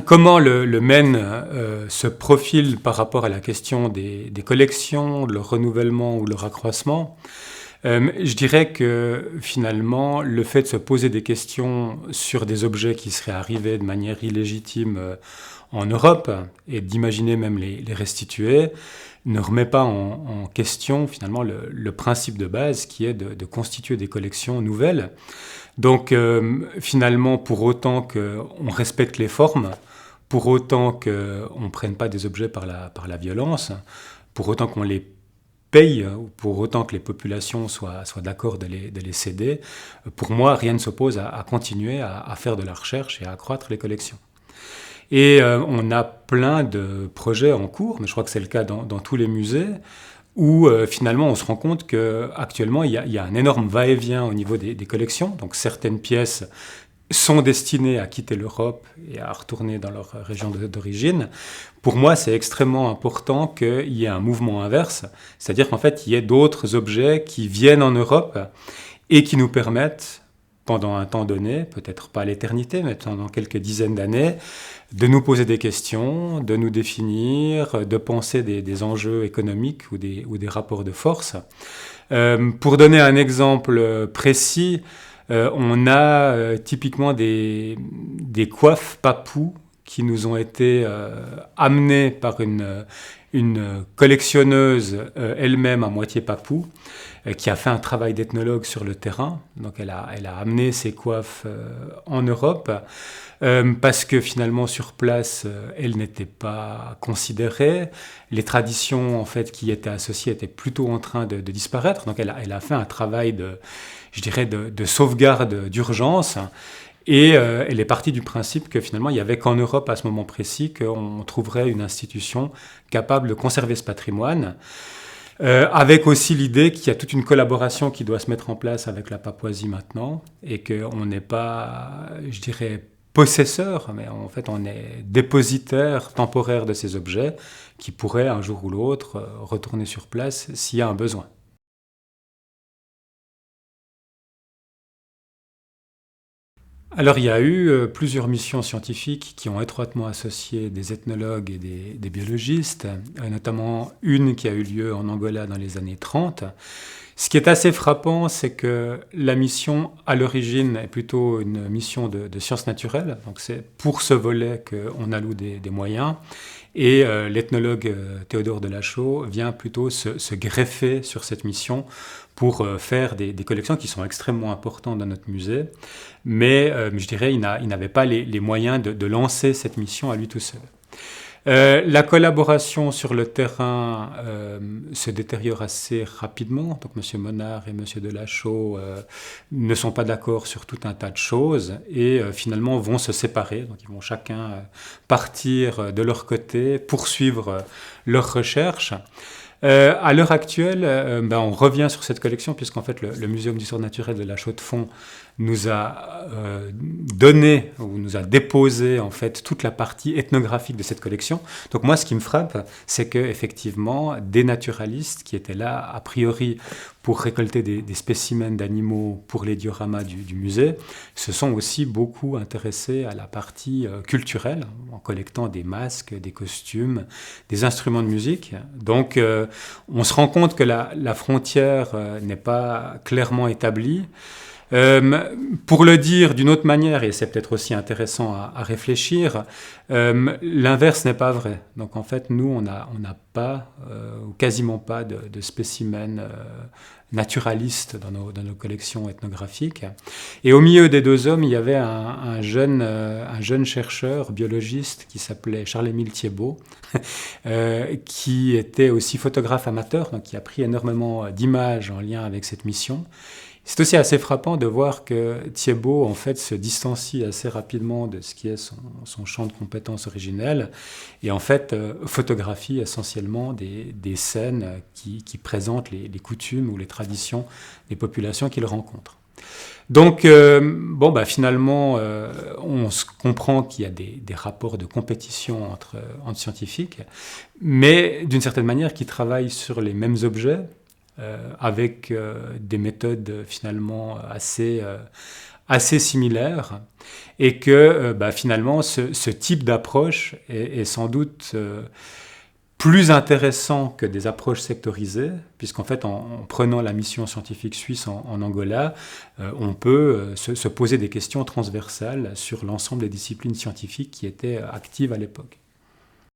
Comment le MEN se profile par rapport à la question des collections, de leur renouvellement ou leur accroissement? Je dirais que finalement, le fait de se poser des questions sur des objets qui seraient arrivés de manière illégitime en Europe et d'imaginer même les restituer ne remet pas en question finalement le principe de base qui est de constituer des collections nouvelles. Donc finalement, pour autant qu'on respecte les formes, pour autant qu'on ne prenne pas des objets par la violence, pour autant qu'on les paye, ou pour autant que les populations soient d'accord de les céder, pour moi, rien ne s'oppose à continuer à faire de la recherche et à accroître les collections. Et on a plein de projets en cours, mais je crois que c'est le cas dans tous les musées, où finalement on se rend compte qu'actuellement il y a un énorme va-et-vient au niveau des collections. Donc certaines pièces sont destinées à quitter l'Europe et à retourner dans leur région d'origine. Pour moi, c'est extrêmement important qu'il y ait un mouvement inverse, c'est-à-dire qu'en fait, il y ait d'autres objets qui viennent en Europe et qui nous permettent, pendant un temps donné, peut-être pas l'éternité, mais pendant quelques dizaines d'années, de nous poser des questions, de nous définir, de penser des enjeux économiques ou des rapports de force. Pour donner un exemple précis, on a typiquement des coiffes papous qui nous ont été amenées par une collectionneuse elle-même à moitié papou, qui a fait un travail d'ethnologue sur le terrain. Donc elle a amené ses coiffes en Europe, parce que finalement sur place, elles n'étaient pas considérées. Les traditions en fait, qui y étaient associées étaient plutôt en train de disparaître. Donc elle a fait un travail de sauvegarde d'urgence. Et elle est partie du principe que finalement, il n'y avait qu'en Europe à ce moment précis qu'on trouverait une institution capable de conserver ce patrimoine. Avec aussi l'idée qu'il y a toute une collaboration qui doit se mettre en place avec la Papouasie maintenant, et qu'on n'est pas, je dirais, possesseur, mais en fait on est dépositaire temporaire de ces objets qui pourraient un jour ou l'autre retourner sur place s'il y a un besoin. Alors il y a eu plusieurs missions scientifiques qui ont étroitement associé des ethnologues et des biologistes, notamment une qui a eu lieu en Angola dans les années 30. Ce qui est assez frappant, c'est que la mission, à l'origine, est plutôt une mission de sciences naturelles. Donc c'est pour ce volet qu'on alloue des moyens. Et l'ethnologue Théodore Delachaux vient plutôt se greffer sur cette mission pour faire des collections qui sont extrêmement importantes dans notre musée. Mais je dirais il n'avait pas les moyens de lancer cette mission à lui tout seul. La collaboration sur le terrain se détériore assez rapidement. Donc M. Monard et M. Delachaux ne sont pas d'accord sur tout un tas de choses et finalement vont se séparer. Donc ils vont chacun partir de leur côté, poursuivre leurs recherches. À l'heure actuelle, on revient sur cette collection puisqu'en fait le Muséum d'histoire naturelle de la Chaux-de-Fonds nous a donné ou nous a déposé en fait toute la partie ethnographique de cette collection. Donc moi, ce qui me frappe, c'est que effectivement, des naturalistes qui étaient là a priori pour récolter des spécimens d'animaux pour les dioramas du musée, se sont aussi beaucoup intéressés à la partie culturelle, en collectant des masques, des costumes, des instruments de musique. Donc on se rend compte que la frontière n'est pas clairement établie. Pour le dire d'une autre manière, et c'est peut-être aussi intéressant à réfléchir, l'inverse n'est pas vrai. Donc en fait, nous, on n'a pas, ou quasiment pas de spécimens naturalistes dans nos collections ethnographiques. Et au milieu des deux hommes, il y avait un jeune chercheur, biologiste, qui s'appelait Charles-Émile Thiebaud, qui était aussi photographe amateur, donc qui a pris énormément d'images en lien avec cette mission. C'est aussi assez frappant de voir que Thiebaud en fait se distancie assez rapidement de ce qui est son champ de compétences originel et en fait photographie essentiellement des scènes qui présentent les coutumes ou les traditions des populations qu'il rencontre. Donc finalement on se comprend qu'il y a des rapports de compétition entre scientifiques, mais d'une certaine manière qui travaillent sur les mêmes objets, avec des méthodes finalement assez similaires et que finalement ce type d'approche est sans doute plus intéressant que des approches sectorisées, puisqu'en fait, en prenant la mission scientifique suisse en Angola, on peut se poser des questions transversales sur l'ensemble des disciplines scientifiques qui étaient actives à l'époque.